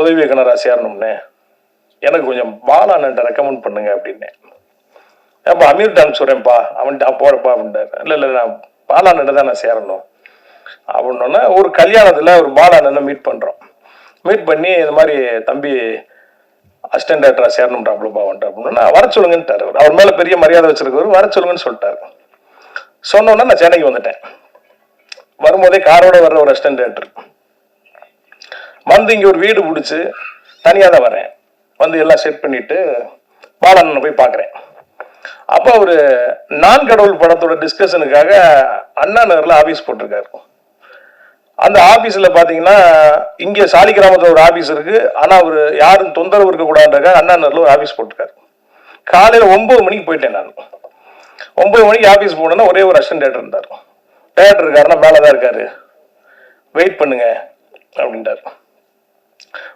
உதவி இயக்குனராக சேரணும்னு எனக்கு கொஞ்சம் பாலாண்ணன்ட்ட ரெக்கமெண்ட் பண்ணுங்க அப்படின்னேன். அப்போ அமீர்ட்ட அனுப்பிச்சுட்றேன்ப்பா, அவன்கிட்ட போறப்பா அப்படின்ட்டாரு. இல்லை நான் பாலாண்ணன்ட்ட தான் நான் சேரணும் அப்படின்னோன்னா ஒரு கல்யாணத்தில் ஒரு பாலாண்ணனை மீட் பண்ணுறோம். மீட் பண்ணி இந்த மாதிரி தம்பி அசிஸ்டன்ட் டைரக்டராக சேரணும்ன்றாப்லப்பா வந்துட்டு அப்படின்னா வர சொல்லுங்கன்ட்டார். அவர் மேலே பெரிய மரியாதை வச்சிருக்கவர், வர சொல்லுங்கன்னு சொல்லிட்டாரு. சொன்னோன்னா நான் சென்னைக்கு வந்துட்டேன். வரும்போதே காரோட வர்ற ஒரு அசிஸ்டன்ட் டைரக்டர் வந்து இங்கே ஒரு வீடு பிடிச்சி தனியாக தான் வரேன். வந்து எல்லாம் செட் பண்ணிட்டு பாலண்ணனை போய் பார்க்குறேன். அப்போ அவர் நான் கடவுள் படத்தோட டிஸ்கஷனுக்காக அண்ணா நகரில் ஆஃபீஸ் போட்டிருக்காரு. அந்த ஆஃபீஸில் பார்த்தீங்கன்னா இங்கே சாலி கிராமத்தில் ஒரு ஆஃபீஸ் இருக்குது. ஆனால் அவர் யாரும் தொந்தரவு இருக்கக்கூடாதுக்காக அண்ணா நகரில் ஒரு ஆஃபீஸ் போட்டிருக்காரு. காலையில் 9 மணிக்கு போயிட்டேன். நான் 9 மணிக்கு ஆஃபீஸ் போனேன்னா ஒரே ஒரு அசிஸ்டன்ட் டைரக்டர் இருந்தார். டைரக்டர் இருக்காருன்னா மேலே தான் இருக்காரு, வெயிட் பண்ணுங்க அப்படின்ட்டார்.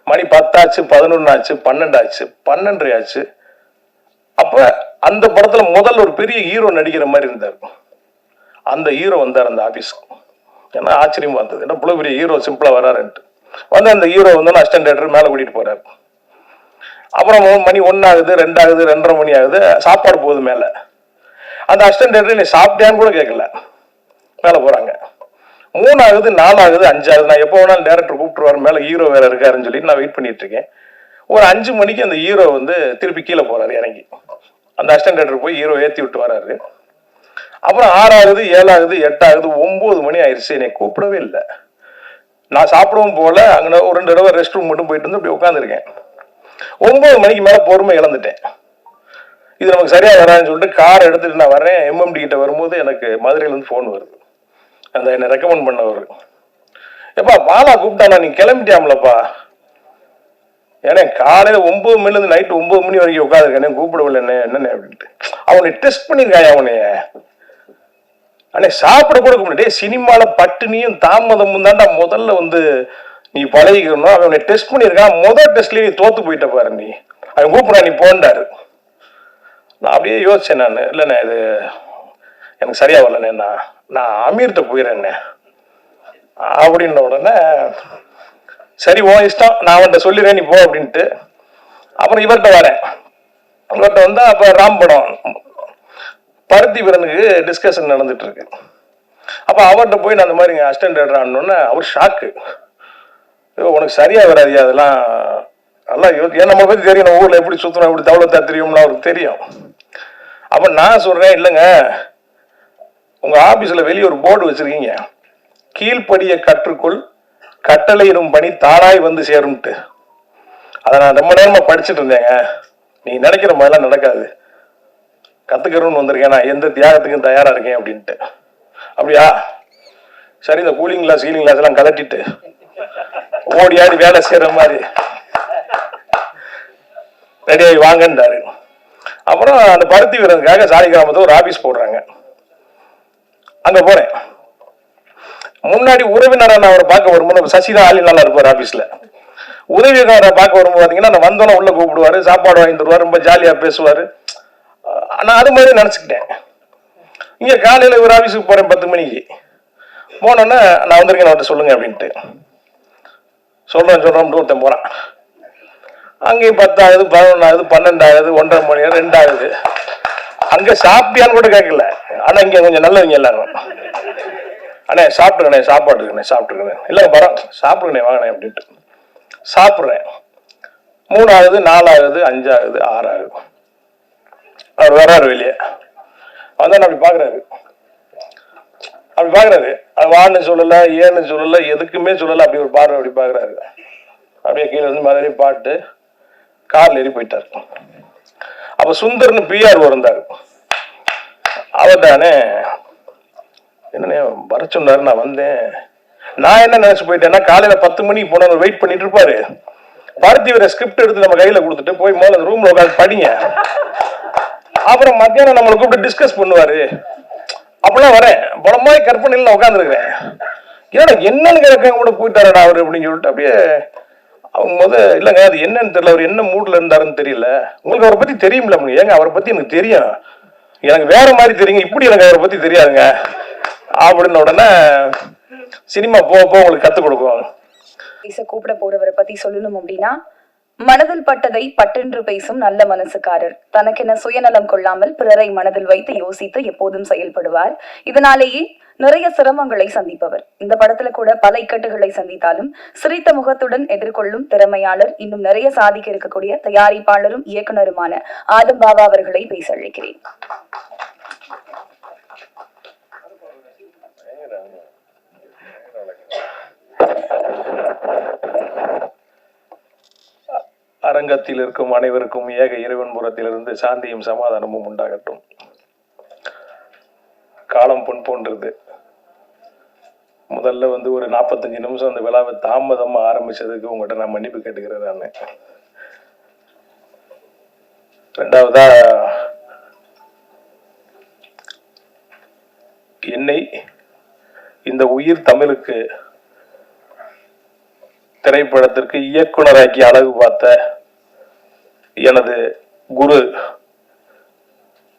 மணி 10 ஆச்சு, 11 ஆச்சு, 12 ஆச்சு, 12:30 ஆச்சு. அப்போ அந்த படத்தில் முதல்ல ஒரு பெரிய ஹீரோ நடிக்கிற மாதிரி இருந்தார். அந்த ஹீரோ வந்தார் அந்த ஆஃபீஸ்க்கு. ஏன்னா ஆச்சரியமா இருந்தது, என்ன இவ்வளோ பெரிய ஹீரோ சிம்பிளாக வராருன்ட்டு. வந்து அந்த ஹீரோ வந்து அசிஸ்டன்ட் டைரக்டர் மேலே கூட்டிகிட்டு போகிறார். அப்புறம் மணி 1 ஆகுது, 2 ஆகுது, 2:30 மணி ஆகுது, சாப்பாடு போகுது மேலே. அந்த அசிஸ்டன்ட் டைரக்டர் நீ சாப்பிட்டியான்னு கூட கேட்கல, மேலே போகிறாங்க. 3 ஆகுது, 4 ஆகுது, 5 ஆகுது. நான் எப்போ வேணாலும் டேரக்டர் கூப்பிட்டுருவார், மேலே ஹீரோ வேற இருக்காருன்னு சொல்லிட்டு நான் வெயிட் பண்ணிட்டு இருக்கேன். ஒரு 5 மணிக்கு அந்த ஹீரோ வந்து திருப்பி கீழே போறாரு இறங்கி. அந்த அசிஸ்டன்ட் டைரக்டர் போய் ஹீரோ ஏற்றி விட்டு வராரு. அப்புறம் 6 ஆகுது, 7 ஆகுது, 8 ஆகுது, 9 மணி ஆயிடுச்சு. என்னை கூப்பிடவே இல்லை. நான் சாப்பிடவும் போல, அங்கே ஒரு 2 தடவை ரெஸ்ட் ரூம் மட்டும் போயிட்டு வந்து இப்படி உட்காந்துருக்கேன். 9 மணிக்கு மேலே பொறுமை இழந்துட்டேன். இது நமக்கு சரியா வராதுன்னு சொல்லிட்டு கார் எடுத்துட்டு நான் வரேன். எம்எம்டி கிட்ட வரும்போது எனக்கு மதுரையிலேருந்து ஃபோன் வருது. அந்த என்னை ரெக்கமெண்ட் பண்ணவர், எப்பா பாலா கூப்பிட்டானா, நீ கிளம்பிட்டியாமலப்பா. ஏன்னா காலையில் 9 மணிலேருந்து நைட்டு 9 மணி வரைக்கும் உட்காந்துருக்கேன், கூப்பிடவில்லை என்னன்னு அப்படின்ட்டு. அவனை டெஸ்ட் பண்ணியிருக்காயா அவனைய. அண்ணே சாப்பிட கூட கூப்பிட்டே, சினிமாவில் பட்டினியும் தாமதமும் தாண்டா முதல்ல வந்து நீ பழகிக்கணும். அவனை டெஸ்ட் பண்ணியிருக்கான். முதல் டெஸ்ட்லேயே நீ தோத்து போயிட்ட பாரு, நீ அவன் கூப்பிடா நீ போண்டாரு. நான் அப்படியே யோசிச்சேன். நான் இல்லைண்ணே இது எனக்கு சரியா வரலண்ணே, நான் அமீர்கிட்ட போயிடுறேண்ணே அப்படின்ன உடனே சரி ஓ இஷ்டம், நான் அவன்கிட்ட சொல்லிடுறேன் நீ போ அப்படின்ட்டு. அப்புறம் இவர்கிட்ட வரேன். இவர்கிட்ட வந்தா அப்போ ராம் படம் பருத்தி வீரனுக்கு டிஸ்கஷன் நடந்துட்டு இருக்கு. அப்போ அவர்கிட்ட போய் நான் அந்த மாதிரி அசிஸ்டன்ட் டைரக்டர் ஆனோடனே அவர் ஷாக்கு. உனக்கு சரியா வராதியா அதெல்லாம், நல்லா ஏன் நம்ம பற்றி தெரியும், நம்ம ஊரில் எப்படி சுற்றணும், எப்படி தவளத்தா தெரியும்னு அவருக்கு தெரியும். அப்போ நான் சொல்கிறேன், இல்லைங்க உங்கள் ஆஃபீஸில் வெளியே ஒரு போர்டு வச்சுருக்கீங்க, கீழ்ப்படியை கற்றுக்கொள் கட்டளையிடும் பணி தானாய் வந்து சேரும்ட்டு. அதை நான் ரொம்ப நேரமாக படிச்சுட்டு இருந்தேங்க. நீ நினைக்கிற மாதிரிலாம் நடக்காது, கற்றுக்கிறோன்னு வந்திருக்கேன், நான் எந்த தியாகத்துக்கும் தயாராக இருக்கேன் அப்படின்ட்டு. அப்படியா சரி, இந்த கூலிங் கிளாஸ் சீலிங் கிளாஸ் எல்லாம் கலட்டிட்டு ஓடி ஆடி வேலை செய்கிற மாதிரி ரெடியாகி வாங்கன்றாரு. அப்புறம் அந்த பருத்தி வீரனுக்காக சாலி கிராமத்தில் ஒரு ஆஃபீஸ் போடுறாங்க. அங்கே போகிறேன். முன்னாடி உறவினரை நான் அவரை பார்க்க வரும்போது சசிதா ஆளினால இருப்பார் ஆஃபீஸில். உதவியாளரை பார்க்க வரும்போது பார்த்தீங்கன்னா நான் வந்தோன்னே உள்ளே கூப்பிடுவார், சாப்பாடு வாங்கி தருவார், ரொம்ப ஜாலியாக பேசுவார். நான் அது மாதிரி நினச்சிக்கிட்டேன். இங்கே காலையில் ஒரு ஆஃபீஸுக்கு போகிறேன் 10 மணிக்கு. போனோன்னே நான் வந்திருக்கேன் அவர்கிட்ட சொல்லுங்க அப்படின்ட்டு சொல்கிறேன் ஒருத்தன் போகிறான். அங்கேயும் 10 ஆகுது, 11 ஆகுது, 12 ஆகுது, 1:30 மணி 2 ஆகுது. அங்கே சாப்பிட்டியான்னு கூட கேட்கல. ஆனால் இங்கே கொஞ்சம் நல்லவங்க எல்லாரும், அண்ணே சாப்பிட்டுக்கண்ணே, சாப்பாடு இருக்குண்ணே, சாப்பிட்டுருக்கேன். இல்லைங்க பரம் சாப்பிடுங்கண்ணே, வாங்கினேன் அப்படின்ட்டு சாப்பிட்றேன். 3 ஆகுது, 4 ஆகுது, 5 ஆகுது, 6 ஆகுது. அவர் வர்றாரு வெளியே. வந்தா அப்படி பார்க்குறாரு. அது வான்னு சொல்லலை, ஏன்னு சொல்லலை, எதுக்குமே சொல்லலை. அப்படி ஒரு பார்வை அப்படி பார்க்குறாரு. அப்படியே கீழே இருந்து மாதிரி பாட்டு கார்ல ஏறி போயிட்டார். அப்போ சுந்தர்னு பிஆர் இருந்தார். அவர்தானே என்னண்ணே வர சொன்னாரு, நான் வந்தேன். நான் என்ன நினைச்சு போயிட்டேன்னா காலையில 10 மணிக்கு போன வெயிட் பண்ணிட்டு இருப்பாரு. பருத்தி வர ஸ்கிரிப்ட் எடுத்து நம்ம கையில கொடுத்துட்டு போய் முதல்ல ரூம்ல உட்காந்து படிங்க, அப்புறம் மத்தியானம் நம்மளை கூப்பிட்டு டிஸ்கஸ் பண்ணுவாரு. அப்பெல்லாம் வரேன், பலமாய் கற்பனையில் உட்காந்துருக்கிறேன். ஏன்னா என்னன்னு கேட்க கூட போயிட்டாரடா அவரு அப்படின்னு சொல்லிட்டு அப்படியே அவங்க இல்லைங்க அது என்னன்னு தெரியல, அவர் என்ன மூட்ல இருந்தாருன்னு தெரியல. உங்களுக்கு அவரை பத்தி தெரியுமில்ல? ஏங்க அவரை பத்தி எனக்கு தெரியும், எனக்கு வேற மாதிரி தெரியுங்க, இப்படி எனக்கு அவரை பத்தி தெரியாதுங்க அப்படின்னு உடனே சினிமா போக உங்களுக்கு கற்றுக் கொடுக்கும். கூப்பிட போறவரை பத்தி சொல்லணும் அப்படின்னா, மனதில் பட்டதை பட்டென்று பேசும் நல்ல மனசுக்காரர். தனக்கென சுயநலம் கொள்ளாமல் பிறரை மனதில் வைத்து யோசித்து எப்போதும் செயல்படுவார். இதனாலேயே நிறைய சிரமங்களை சந்திப்பவர். இந்த படத்துல கூட பல இக்கட்டுகளை சந்தித்தாலும் சிரித்த முகத்துடன் எதிர்கொள்ளும் திறமையாளர், இன்னும் நிறைய சாதிக்க இருக்கக்கூடிய தயாரிப்பாளரும் இயக்குனருமான ஆதம் பாபா அவர்களை பேச அழைக்கிறேன். அரங்கத்தில் இருக்கும் அனைவருக்கும் ஏக இறைவன் புறத்திலிருந்து சாந்தியும் சமாதானமும் உண்டாகட்டும். காலம் பொன் போன்றது. முதல்ல ஒரு 45 நிமிஷம் அந்த விழாவை தாமதமா ஆரம்பிச்சதுக்கு உங்கள்கிட்ட நான் மன்னிப்பு கேட்டுக்கிறேன். நான் ரெண்டாவதா, என்னை இந்த உயிர் தமிழுக்கு திரைப்படத்திற்கு இயக்குனராக்கி அழகு பார்த்த எனது குரு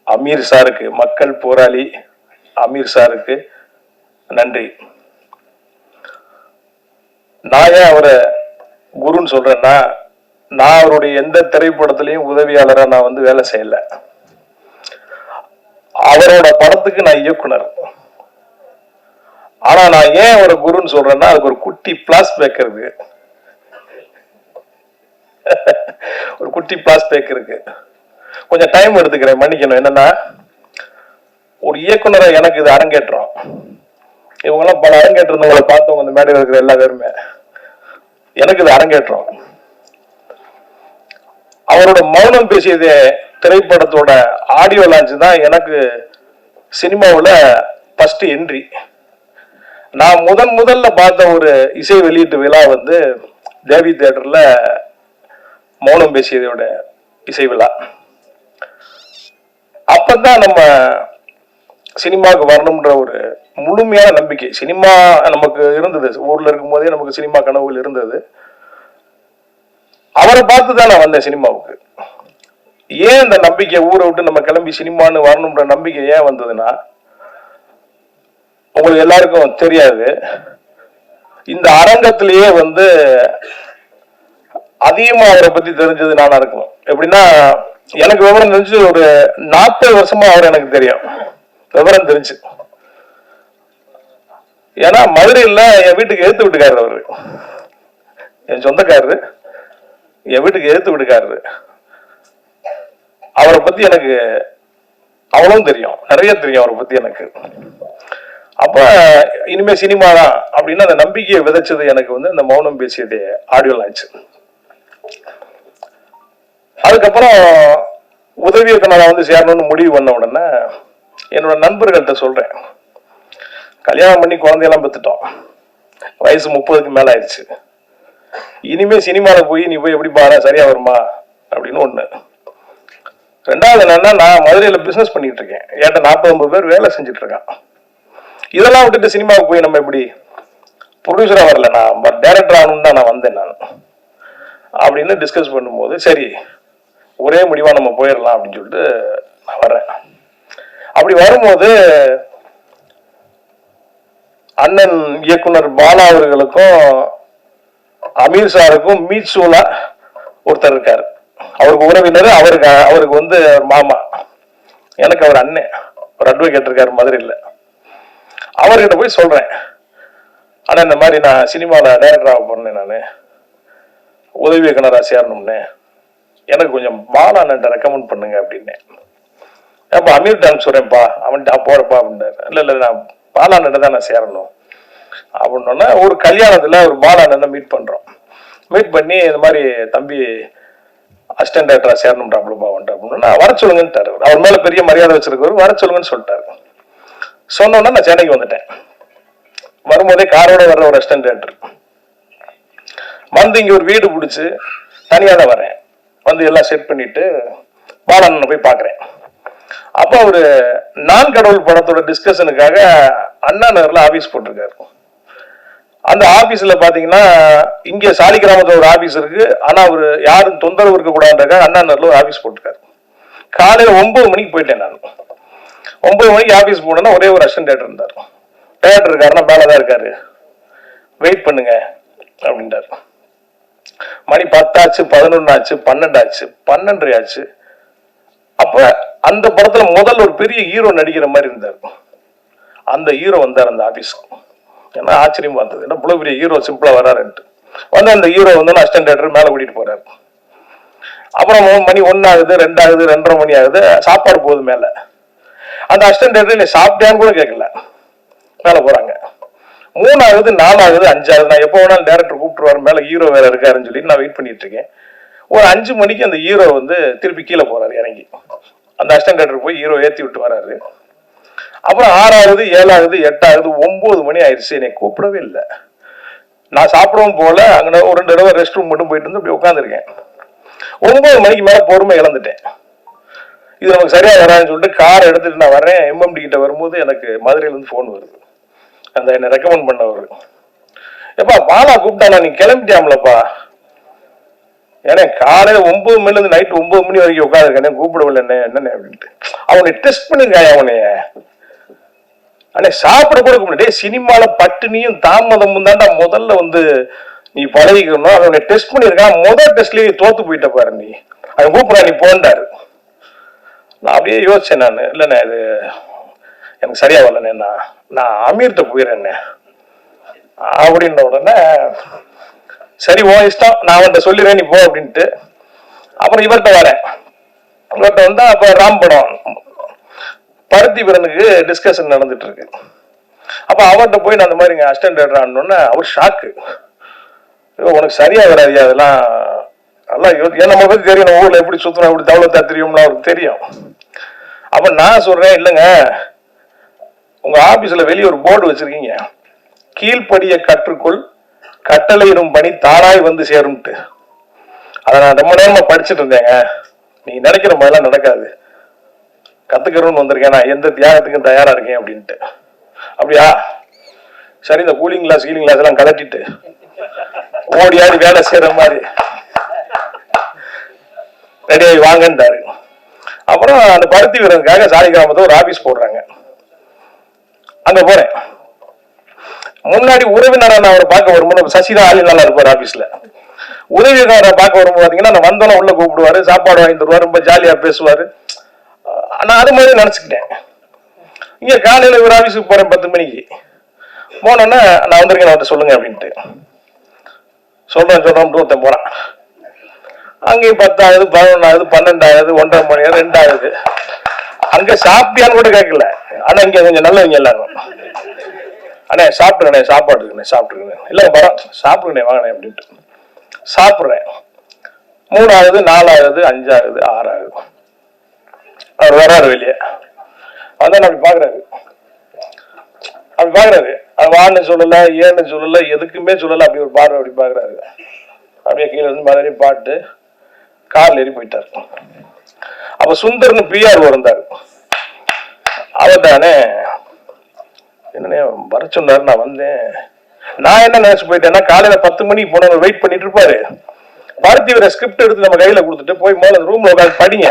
அமீர் சாருக்கு, மக்கள் போராளி அமீர் சாருக்கு நன்றி. நான் ஏன் அவரை குருன்னு சொல்றேன்னா, நான் அவருடைய எந்த திரைப்படத்திலையும் உதவியாளரா நான் வேலை செய்யல. அவரோட படத்துக்கு நான் இயக்குனர். ஆனா நான் ஏன் அவரை குருன்னு சொல்றேன்னா, அதுக்கு ஒரு குட்டி பிளாஸ்பேக் இருக்கு. ஒரு குட்டி பிளாஸ்பேக் இருக்கு. கொஞ்சம் டைம் எடுத்துக்கிறேன், மன்னிக்கணும். என்னன்னா, ஒரு இயக்குனரை எனக்கு இது அரங்கேற்றம். இவங்கெல்லாம் பல அரங்கேற்றவங்களை பார்த்தவங்க, இந்த மேடையில் இருக்கிற எல்லா பேருமே. எனக்கு இது அரங்கேற்றம். அவரோட மௌனம் பேசியது திரைப்படத்தோட ஆடியோ லான்ச் தான் எனக்கு சினிமாவில் ஃபர்ஸ்ட் என்ட்ரி. நான் முதல்ல பார்த்த ஒரு இசை வெளியீட்டு விழா தேவி தியேட்டர்ல மௌனம் பேசியதோட இசை விழா. அப்பதான் நம்ம சினிமாவுக்கு வரணும்ன்ற ஒரு முழுமையான நம்பிக்கை சினிமா நமக்கு இருந்தது. ஊர்ல இருக்கும் போதே நமக்கு சினிமா கனவுகள் இருந்தது. அவரை பார்த்துதான் நான் வந்தேன் சினிமாவுக்கு. ஏன் இந்த நம்பிக்கை, ஊரை விட்டு நம்ம கிளம்பி சினிமான்னு வரணும்ன்ற நம்பிக்கை ஏன் வந்ததுன்னா, உங்களுக்கு எல்லாருக்கும் தெரியாது, இந்த அரங்கத்திலேயே அதிகமா அவரை பத்தி தெரிஞ்சது நானா இருக்கும். எப்படின்னா, எனக்கு விவரம் தெரிஞ்சு ஒரு 40 வருஷமா அவர் எனக்கு தெரியும், விவரம் தெரிஞ்சு. ஏன்னா மதுரையில் என் வீட்டுக்கு எழுத்து வீட்டுக்காரர் அவரு, என் சொந்தக்காரரு, என் வீட்டுக்கு எழுத்து வீட்டுக்காரரு. அவரை பத்தி எனக்கு அவ்வளவும் தெரியும், நிறைய தெரியும் அவரை பத்தி எனக்கு. அப்ப இனிமே சினிமா தான் அப்படின்னு அந்த நம்பிக்கையை விதைச்சது எனக்கு இந்த மௌனம் பேசியது ஆடியோ லான்ச். அதுக்கப்புறம் உதவி இயக்குனரா சேரணும்னு முடிவு பண்ண உடனே என்னோட நண்பர்கள்ட்ட சொல்றேன், கல்யாணம் பண்ணி குழந்தையெல்லாம் பெற்றுட்டோம், வயசு 30க்கு மேல ஆயிடுச்சு, இனிமே சினிமால போய் நீ போய் எப்படி பாரு, சரியா வருமா அப்படின்னு ஒண்ணு. ரெண்டாவது என்னன்னா, நான் மதுரையில பிசினஸ் பண்ணிட்டு இருக்கேன், என்கிட்ட 40-50 பேர் வேலை செஞ்சுட்டு இருக்கான். இதெல்லாம் விட்டுட்டு சினிமாவுக்கு போய் நம்ம எப்படி, ப்ரொடியூசரா வரல, நான் டைரக்டர் ஆகணும்னு தான் நான் வந்தேன் நான் அப்படின்னு டிஸ்கஸ் பண்ணும்போது, சரி ஒரே முடிவா நம்ம போயிடலாம் அப்படின்னு சொல்லிட்டு நான் வர்றேன். அப்படி வரும்போது அண்ணன் இயக்குனர் பாலா அவர்களுக்கும் அமீர் சாருக்கும் மீட்சூலா ஒருத்தர் இருக்காரு, அவருக்கு உறவினர், அவருக்கு மாமா, எனக்கு அவர் அண்ணன், ஒரு அட்வொகேட் இருக்காரு மதுரையில். அவர்கிட்ட போய் சொல்றேன், ஆனா இந்த மாதிரி நான் சினிமாவில் டைரக்டர் ஆக போறேன், நான் உதவி இயக்குனரா சேரணும்னு எனக்கு கொஞ்சம் பாலா அண்ணன் ரெக்கமெண்ட் பண்ணுங்க அப்படின்னு. அப்ப அமீர் டான் சொல்றேன்ப்பா, அவன்கிட்ட போறப்பா அப்படின்னாரு. இல்ல நான் பாலா அண்ணன் தான் நான் சேரணும் அப்படின்னா, ஒரு கல்யாணத்துல ஒரு பாலா அண்ணனை மீட் பண்றோம். மீட் பண்ணி இந்த மாதிரி தம்பி அசிஸ்டன்ட் டைரக்டரா சேரணும்டாப்லப்பா வந்துட்டு அப்படின்னா, வர சொல்லுங்கன்ட்டாரு. அவர் மேல பெரிய மரியாதை வச்சிருக்கவர், வர சொல்லுங்கன்னு சொல்லிட்டாரு. சொன்னோன்னா நான் சென்னைக்கு வந்துட்டேன். வரும்போதே காரோட வர்ற ஒரு அசிஸ்டன்ட் டைரக்டர் இங்க ஒரு வீடு பிடிச்சு தனியா தான் வரேன். எல்லாம் செட் பண்ணிட்டு பாலண்ணனை போய் பாக்குறேன். அப்ப அவரு நான் கடவுள் படத்தோட டிஸ்கஷனுக்காக அண்ணா நகர்ல ஆபீஸ் போட்டிருக்காரு. அந்த ஆபீஸ்ல பாத்தீங்கன்னா, இங்க சாலி கிராமத்துல ஒரு ஆபீஸ் இருக்கு, ஆனா அவரு யாரும் தொந்தரவு இருக்க கூடாதுக்காக அண்ணா நகர்ல ஒரு ஆபீஸ் போட்டிருக்காரு. காலையில 9 மணிக்கு போயிட்டேன் நான். 9 மணிக்கு ஆபீஸ் போனேன்னா ஒரே ஒரு அசிஸ்டன்ட் டைரக்டர் இருந்தார். டைரக்டர் இருக்காருன்னா மேலதான் இருக்காரு, வெயிட் பண்ணுங்க அப்படின்ட்டாரு. மணி 10 ஆச்சு, 11 ஆச்சு, 12 ஆச்சு, 12:30 ஆச்சு. அப்ப அந்த படத்துல முதல்ல ஒரு பெரிய ஹீரோ நடிக்கிற மாதிரி இருந்தார். அந்த ஹீரோ வந்தார் அந்த ஆபீஸ்க்கு. ஏன்னா ஆச்சரியமா இருந்தது, என்ன இவ்வளவு பெரிய ஹீரோ சிம்பிளா வராருன்ட்டு. வந்து அந்த ஹீரோ வந்து அசிஸ்டன்ட் டைரக்டர் மேல கூட்டிட்டு போறாரு. அப்புறம் மணி 1 ஆகுது, 2 ஆகுது, 2:30 மணி ஆகுது, சாப்பாடு போகுது மேல. அந்த அசிஸ்டன்ட் டைரக்டர் நீ சாப்பிட்டியான்னு கூட கேட்கல, மேல போறாங்க. 3 ஆகுது, 4 ஆகுது, 5 ஆகுது. நான் எப்போ வேணாலும் டேரக்டர் கூப்பிட்டுருவாரு, மேல ஹீரோ வேற இருக்காருன்னு சொல்லி நான் வெயிட் பண்ணிட்டு இருக்கேன். ஒரு 5 மணிக்கு அந்த ஹீரோ வந்து திருப்பி கீழே போறாரு இறங்கி. அந்த அசிஸ்டன்ட் டைரக்டர் போய் ஹீரோ ஏத்தி விட்டு வராரு. அப்புறம் 6 ஆகுது, 7 ஆகுது, 8 ஆகுது, 9 மணி ஆயிடுச்சு. என்னை கூப்பிடவே இல்லை. நான் சாப்பிடவும் போல, அங்கே ஒரு 2 தடவை ரெஸ்ட் ரூம் மட்டும் போயிட்டு வந்து அப்படி உட்காந்துருக்கேன். 9 மணிக்கு மேல பொறுமை இழந்துட்டேன். இது நமக்கு சரியா வராதுன்னு சொல்லிட்டு கார் எடுத்துட்டு நான் வரேன். எம்எம்டி கிட்ட வரும்போது எனக்கு மதுரையில இருந்து போன் வருது. அந்த என்னை ரெக்கமெண்ட் பண்ணவர், எப்பா பாலா கூப்பிட்டானா, நீ கிளம்பிட்டியாமலப்பா. ஏன்னா காலையில 9 மணில இருந்து நைட் 9 மணி வரைக்கும் உட்காந்துருக்கேன், கூப்பிடவில்லை என்னன்னு அப்படின்ட்டு. அவனை டெஸ்ட் பண்ணிருக்காயா அவனைய. ஆனா சாப்பிட கூட கூப்பிட்டு, சினிமால பட்டினியும் தாமதமும் தாண்டா முதல்ல வந்து நீ பழகிக்கணும். அவனை டெஸ்ட் பண்ணிருக்கான், முதல் டெஸ்ட்லயே தோத்து போயிட்ட பாரு நீ, அவன் கூப்பிடா நீ போண்டாரு. நான் அப்படியே யோசிச்சேன், நான் இல்லைண்ணே இது எனக்கு சரியா வரலண்ணே, நான் அமீர்கிட்ட போயிடுறேண்ணே அப்படின்ன உடனே, சரி ஓ இஷ்டம், நான் அவன்கிட்ட சொல்லிடுறேன் நீ போ அப்படின்ட்டு. அப்புறம் இவர்கிட்ட வரேன். இவர்கிட்ட வந்தா அப்ப ராம் படம் பருத்தி வீரனுக்கு டிஸ்கஷன் நடந்துட்டு இருக்கு. அப்ப அவர்கிட்ட போய் நான் அந்த மாதிரி அசிஸ்டன்ட் டைரக்டர் ஆனோடனே அவர் ஷாக்கு. உனக்கு சரியா வராதியா அதெல்லாம், நல்லா ஏன் நம்ம பத்தி தெரியும், நம்ம ஊர்ல எப்படி சுத்தணும், எப்படி தவளத்தா தெரியும்னு அவருக்கு தெரியும். அப்ப நான் சொல்றேன், இல்லைங்க உங்க ஆபீஸ்ல வெளியே ஒரு போர்டு வச்சிருக்கீங்க, கீழ்ப்படிய கற்றுக்கொள் கட்டளையிடும் பணி தானாய் வந்து சேரும்ட்டு. அதை நான் ரொம்ப நேரமா படிச்சுட்டு இருந்தேங்க. நீ நினைக்கிற மாதிரிலாம் நடக்காது, கத்துக்கிறோம்னு வந்திருக்கேன், நான் எந்த தியாகத்துக்கும் தயாரா இருக்கேன் அப்படின்ட்டு. அப்படியா சரி, இந்த கூலிங் கிளாஸ் ஹீலிங் கிளாஸ் எல்லாம் கலட்டிட்டு ஓடி ஆடி வேலை செய்யற மாதிரி ரெடியாகி வாங்கன்றாரு. அப்புறம் அந்த பருத்தி வீரனுக்காக சாலி கிராமத்தை ஒரு ஆபீஸ் போடுறாங்க. அங்க போறேன். முன்னாடி உறவினரை நான் அவரை பார்க்க வரும்போது சசிதான் ஆளு நல்லா இருப்பார் ஆபீஸ்ல. உதவியாளரை பார்க்க வரும்போது பாத்தீங்கன்னா நான் வந்தோன்னா உள்ள கூப்பிடுவாரு, சாப்பாடு வாங்கி தருவாரு, ரொம்ப ஜாலியா பேசுவாரு. நான் அது மாதிரி நினைச்சுக்கிட்டேன். இங்க காலையில ஒரு ஆபீஸுக்கு போறேன் 10 மணிக்கு. போனோன்னா நான் வந்திருக்கேன் அவர்கிட்ட சொல்லுங்க அப்படின்ட்டு சொல்றேன் ஒருத்தன் போறான். அங்கேயும் 10 ஆகுது, 11 ஆகுது, 12 ஆகுது, 1:30 மணி ஆகுது, 2 ஆகுது. அங்க சாப்பிட்டியான்னு கூட கேட்கல. ஆனா இங்க கொஞ்சம் நல்லவங்க எல்லாரும், அண்ணே சாப்பிட்டுருக்கண்ணே, சாப்பாடு இருக்குண்ணே, சாப்பிட்டுருக்கேன். இல்லை பரம் சாப்பிடுங்கண்ணே வாங்கினேன் அப்படின்ட்டு சாப்பிட்றேன். 3 ஆகுது, 4 ஆகுது, 5 ஆகுது, 6 ஆகுது. அவர் வர்றாரு வெளியே. அதான் அப்படி பாக்குறாரு, அப்படி பாக்குறாரு. அது வான்னு சொல்லல, ஏன்னு சொல்லல, எதுக்குமே சொல்லல, அப்படி ஒரு பார்வை அப்படி பாக்குறாரு. அப்படியே கீழே இருந்து மாதிரி பாட்டு கார்ல ஏறி போயிட்டாரு. அப்ப சுந்தர்னு பிஆர் இருந்தாரு. அவர் தானே என்ன வர சொன்னாரு, நான் வந்தேன். நான் என்ன நினைச்சு போயிட்டேன்னா, காலையில 10 மணிக்கு போன வெயிட் பண்ணிட்டு இருப்பாரு. பருத்தி வர ஸ்கிரிப்ட் எடுத்து நம்ம கையில கொடுத்துட்டு போய் மேல ரூம்ல உட்காந்து படிங்க,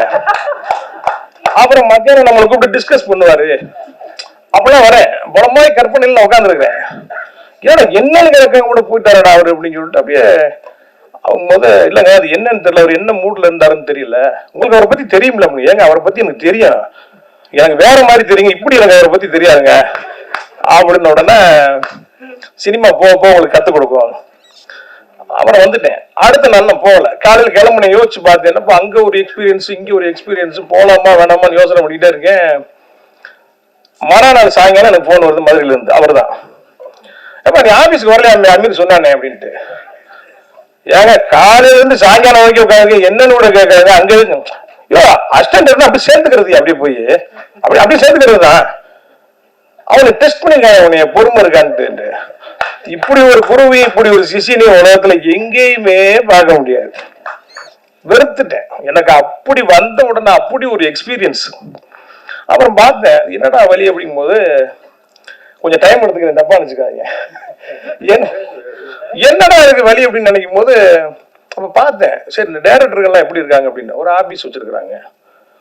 அப்புறம் மத்தியானம் நம்மளை கூப்பிட்டு டிஸ்கஸ் பண்ணுவாரு. அப்பெல்லாம் வரேன், பலமாய் கற்பனையில உட்காந்துருக்கேன். ஏன்னா என்னன்னு கிடக்க கூட போயிட்டாரடா அவரு அப்படின்னு சொல்லிட்டு அப்படியே அவங்க இல்லைங்க அது என்னன்னு தெரியல, அவர் என்ன மூட்ல இருந்தாருன்னு தெரியல. உங்களுக்கு அவரை பத்தி தெரியுமில்ல? ஏங்க அவரை பத்தி எனக்கு தெரியும், எனக்கு வேற மாதிரி தெரியுங்க, இப்படி எனக்கு அவரை பத்தி தெரியாதுங்க அப்படின்னு உடனே சினிமா போக உங்களுக்கு கத்துக் கொடுக்கும். அப்புறம் வந்துட்டேன். அடுத்த நாள் நான் போகல. காலையில் கிளம்புன யோசிச்சு பார்த்தேன், அங்க ஒரு எக்ஸ்பீரியன்ஸ், இங்க ஒரு எக்ஸ்பீரியன்ஸ், போலாமா வேணாமான்னு யோசனை பண்ணிட்டே இருக்கேன். மறுநாள் சாயங்காலம் எனக்கு போன் வருது மதுரையில இருந்து. அவர் தான், எப்ப நீ ஆபீஸ்க்கு வரல அமீர் சொன்னானே அப்படின்ட்டு. ஏங்க காலையில இருந்து சாயங்காலம் வரைக்கும் உட்காந்து என்னன்னு கூட கேட்காது. அங்க யோ அசிஸ்டன்ட் அப்படி சேர்த்துக்கிறது, அப்படியே போய் அப்படி சேர்த்துக்கிறது தான். அவனை டெஸ்ட் பண்ணிருக்காங்க, அவனைய பொறுமை இருக்கான்ட்டு. இப்படி ஒரு குருவி, இப்படி ஒரு சிசினி உலகத்துல எங்கேயுமே பார்க்க முடியாது. வெறுத்துட்டேன். எனக்கு அப்படி வந்த உடனே அப்படி ஒரு எக்ஸ்பீரியன்ஸ். அப்புறம் பார்த்தேன் என்னடா வழி அப்படிங்கும் போது கொஞ்சம் டைம் எடுத்துக்கிறேன், தப்பா நினைச்சுக்காதீங்க. என்னடா இருக்கு வழி அப்படின்னு நினைக்கும் போது அப்ப பார்த்தேன், சரி இந்த டைரக்டர்கள்லாம் எப்படி இருக்காங்க அப்படின்னு. ஒரு ஆபீஸ் வச்சிருக்கிறாங்க,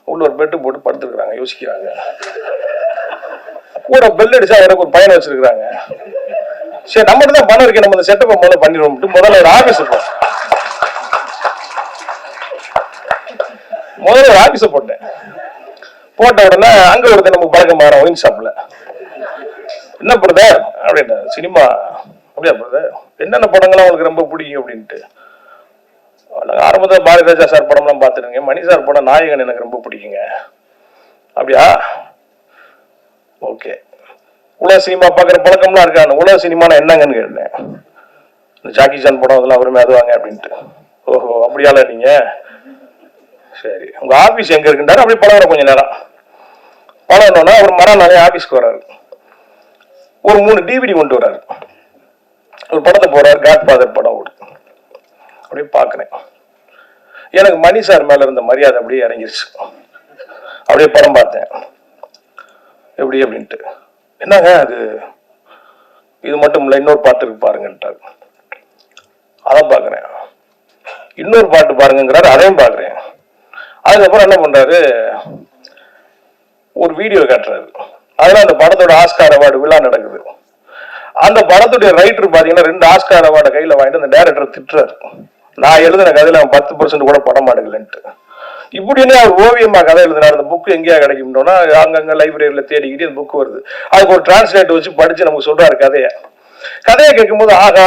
உள்ள ஒரு பெட்டு போட்டு படுத்துருக்காங்க, யோசிக்கிறாங்க. கூட பெல் அடிச்சா அவருக்கு ஒரு பையனை வச்சிருக்காங்க. சரி நம்மகிட்ட தான் பணம் இருக்கு, நம்ம இந்த செட்டப்பை முதல்ல பண்ணிடுவோம். முதல்ல ஒரு ஆபீஸ் இருக்கும், முதல்ல ஒரு ஆபீஸ போட்டேன். போட்ட உடனே அங்க ஒருத்தர் நமக்கு பழக்கம் மாற ஒயின் ஷாப்ல, என்ன பிரதர் அப்படின்னா, சினிமா அப்படியா பிரதர், என்னென்ன படங்கள்லாம் உங்களுக்கு ரொம்ப பிடிக்கும் அப்படின்ட்டு. ஆரம்பத்தில் பாரதி ராஜா சார் படம்லாம் பார்த்துருங்க, மணி சார் படம் நாயகன் எனக்கு ரொம்ப பிடிக்குங்க. அப்படியா, ஓகே. உலக சினிமா பார்க்குற பழக்கம்லாம் இருக்கா? உலக சினிமானா என்னங்கன்னு கேட்டேன். இந்த ஜாக்கி சான் படம் அதெல்லாம் அவருமே அதுவாங்க அப்படின்ட்டு. ஓஹோ அப்படியால நீங்க, சரி உங்க ஆபீஸ் எங்க இருக்குன்றாரு. அப்படி பழகிற கொஞ்ச நேரம் பழகணும்னா அவர் மறுநாளே ஆபீஸ்க்கு வர்றாரு. ஒரு 3 டிவிடி கொண்டு வர்றாரு. ஒரு படத்தை போறாரு, காட்ஃபாதர் படம் ஓடு. அப்படியே பார்க்குறேன். எனக்கு மணி சார் மேல இருந்த மரியாதை அப்படியே இறங்கிருச்சு. அப்படியே படம் பார்த்தேன். எப்படி அப்படின்ட்டு, என்னங்க அது, இது மட்டும் இல்லை இன்னொரு பாட்டு இருக்கு பாருங்கன்ட்டாரு. அதை பார்க்குறேன். இன்னொரு பாட்டு பாருங்கிறாரு, அதையும் பார்க்குறேன். அதுக்கப்புறம் என்ன பண்றாரு, ஒரு வீடியோ காட்டுறாரு. அதுல அந்த படத்தோட ஆஸ்கார் அவார்டு விழா நடக்குது. அந்த படத்துடைய ரைட்டர் பாத்தீங்கன்னா 2 ஆஸ்கார் அவார்டை கையில வாங்கிட்டு அந்த டைரக்டர் திட்டுறாரு. நான் எழுதின கதையில 10% கூட படம் எடுக்கலன்ட்டு. இப்படின்னு அவர் ஓவியமா கதை எழுதினார். அந்த புக்கு எங்கேயா கிடைக்கும்னா அங்கங்க லைப்ரரியில தேடிக்கிட்டு அந்த புக் வருது. அதுக்கு ஒரு டிரான்ஸ்லேட் வச்சு படிச்சு நமக்கு சொல்றாரு கதையை கேட்கும்போது, ஆகா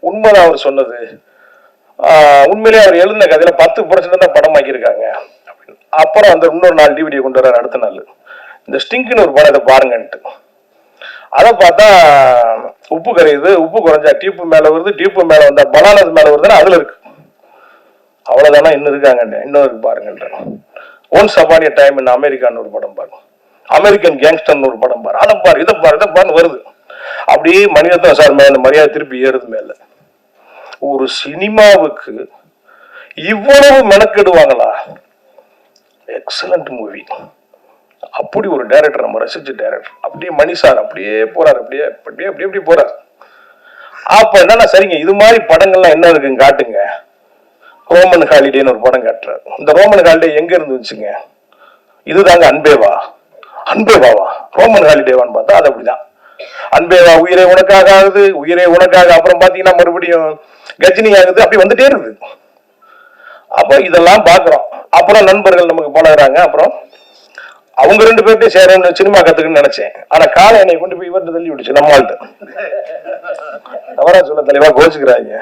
உண்மைதான் அவர் சொன்னது, உண்மையிலேயே அவர் எழுதின கதையில 10% தான் படமாக்கியிருக்காங்க. அப்புறம் அந்த இன்னொரு 4 டிவிடியை கொண்டு வர்றாரு. அடுத்த நாள் இந்த ஸ்டிங்க்னு ஒரு படம், இதை பாருங்கன்ட்டு. அதை பார்த்தா உப்பு கரையுது, உப்பு குறைஞ்சா டியூப்பு மேல வருது, டியூப்பு மேல வந்தா பனானஸ் மேல வருதுன்னா அதுல இருக்கு. அவ்வளவுதானா, இன்னும் இருக்காங்க, இன்னும் இருக்கு பாருங்க. Once upon a time in அமெரிக்கான்னு ஒரு படம் பாருங்க, அமெரிக்கன் கேங்ஸ்டர்னு ஒரு படம் பாரு, அதை பாரு, இதை பாரு, இதை பாருன்னு வருது. அப்படியே மணிரத்னம் சார் மேல அந்த மரியாதை திருப்பி ஏறுது மேல. ஒரு சினிமாவுக்கு இவ்வளவு மெனக்கெடுவாங்களா? Excellent movie. அப்படி ஒரு டைரக்டர், நம்ம ரசிச்ச டைரக்டர். அப்படியே மணி சார் அப்படியே போறாரு, அப்படியே அப்படியே அப்படி எப்படி போறாரு. அப்ப என்னன்னா, சரிங்க இது மாதிரி படங்கள்லாம் என்ன இருக்குன்னு காட்டுங்க. ரோமன் ஹாலிடேன்னு ஒரு படம் காட்டுறாரு. இந்த ரோமன் ஹாலிடே எங்க இருந்து வந்துச்சுங்க? இதுதாங்க அன்பேவா. அன்பேவாவா ரோமன் ஹாலிடேவான்னு பார்த்தா அது அப்படிதான். அன்பேவா உயிரே உனக்காக ஆகுது, உயிரே உனக்காக. அப்புறம் பாத்தீங்கன்னா மறுபடியும் கஜினி ஆகுது, அப்படி வந்துட்டே இருக்குது. அப்போ இதெல்லாம் பாக்குறோம். அப்புறம் நண்பர்கள் நமக்கு பழகுறாங்க. அப்புறம் அவங்க 2 பேர்ட்டையும் சேரணும்னு சினிமா கத்துக்குன்னு நினைச்சேன். ஆனா காலை என்னை கொண்டு போய் இவர்கிட்ட தள்ளி விடுச்சு, நம்மள்ட்ட. தவறா சொல்ல தலைவா கோச்சுக்கிறாங்க.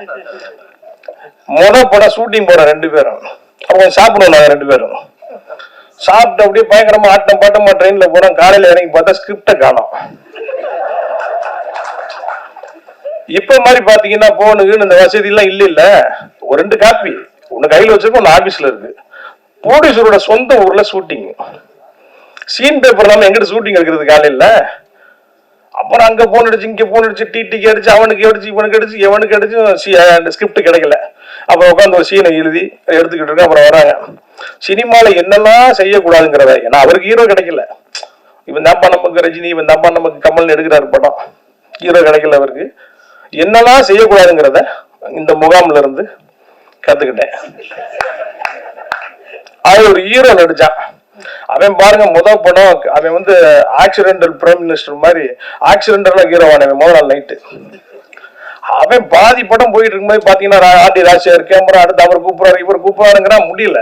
படம் ஷூட்டிங் போற 2 பேரும் அவங்க சாப்பிடுவோம். நாங்க 2 பேரும் சாப்பிட்டு அப்படியே பயங்கரமா ஆட்டம் பாட்டமா ட்ரெயின்ல போறோம். காலையில இறங்கி பார்த்தா ஸ்கிரிப்ட காணோம். இப்ப மாதிரி பாத்தீங்கன்னா போனுக்கு இந்த வசதி எல்லாம் இல்ல. ஒரு 2 காப்பி ஒண்ணு கையில வச்சிருக்கோம், ஒன்னு ஆபீஸ்ல இருக்கு. ப்ரொடியூசரோட சொந்த ஊர்ல ஷூட்டிங். சீன் பேப்பர் இல்லாம எங்கிட்ட ஷூட்டிங் எடுக்கிறது காலையில. அப்புறம் அங்க போன் அடிச்சு, இங்க போன் அடிச்சு, டிடிக்கு அடிச்சு, அவனுக்கு அடிச்சு, இவனுக்கு அடிச்சு, எவனுக்கு அடிச்சு ஸ்கிரிப்ட் கிடைக்கல. அப்புறம் உட்காந்து ஒரு சீனை எழுதி எடுத்துக்கிட்டு இருக்க. அப்புறம் வராங்க. சினிமால என்னெல்லாம் செய்யக்கூடாதுங்கிறத, ஏன்னா அவருக்கு ஹீரோ கிடைக்கல. இவன் தான்ப்பா நமக்கு ரஜினி, இவன் தான்ப்பா நமக்கு கமல் எடுக்கிறாரு படம், ஹீரோ கிடைக்கல அவருக்கு. என்னெல்லாம் செய்யக்கூடாதுங்கிறத இந்த முகாம்ல இருந்து கத்துக்கிட்டேன். அது ஒரு ஹீரோ நடிச்சான். அவன் பாருங்க முதல் படம் அவன் ஆக்சிடென்டல் பிரைம் மினிஸ்டர் மாதிரி ஆக்சிடென்டலா ஹீரோவான முதல் நாள் நைட்டு. அவன் பாதி படம் போயிட்டு இருக்கும்போது பாத்தீங்கன்னா ஆர்டி ராஜ்யார் கேமரா அடுத்து அவர் கூப்பிடுறாரு, இவர் கூப்பிடுறாருங்கிறா முடியல.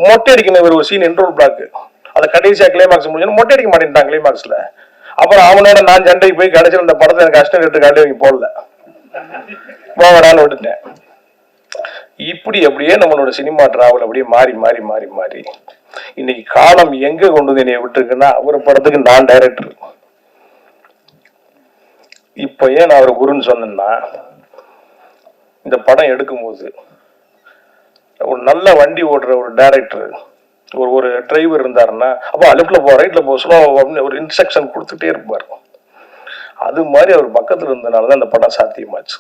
மொட்டை அடிக்கணும் இவர் ஒரு சீன் இன்ட்ரோல் பிளாக். அதை கடைசியா கிளைமாக்ஸ் முடிஞ்சு மொட்டை அடிக்க மாட்டேன்ட்டான் கிளைமாக்ஸ்ல. அப்புறம் அவனோட நான் சண்டைக்கு போய் கடைசியில் இந்த படத்தை எனக்கு கஷ்டம் கேட்டு காட்டி அவங்க போடல, போகடான்னு விட்டுட்டேன். இப்படி அப்படியே நம்மளோட சினிமா டிராவல் அப்படியே மாறி மாறி மாறி மாறி இன்னைக்கு காலம் எங்க கொண்டு வந்து என்னைய விட்டுருக்குன்னா, அவர் படத்துக்கு நான் டைரக்டர். இப்ப ஏன் நான் அவர் குருன்னு சொன்னேன்னா, இந்த படம் எடுக்கும்போது ஒரு நல்ல வண்டி ஓடுற ஒரு டைரக்டர், ஒரு டிரைவர் இருந்தாருன்னா, அப்போ லெப்ட்ல போ ரைட்ல போ ஸ்லோ அப்படின்னு ஒரு இன்ஸ்ட்ரக்ஷன் கொடுத்துட்டே இருப்பார். அது மாதிரி அவர் பக்கத்துல இருந்ததுனாலதான் இந்த படம் சாத்தியமாச்சு.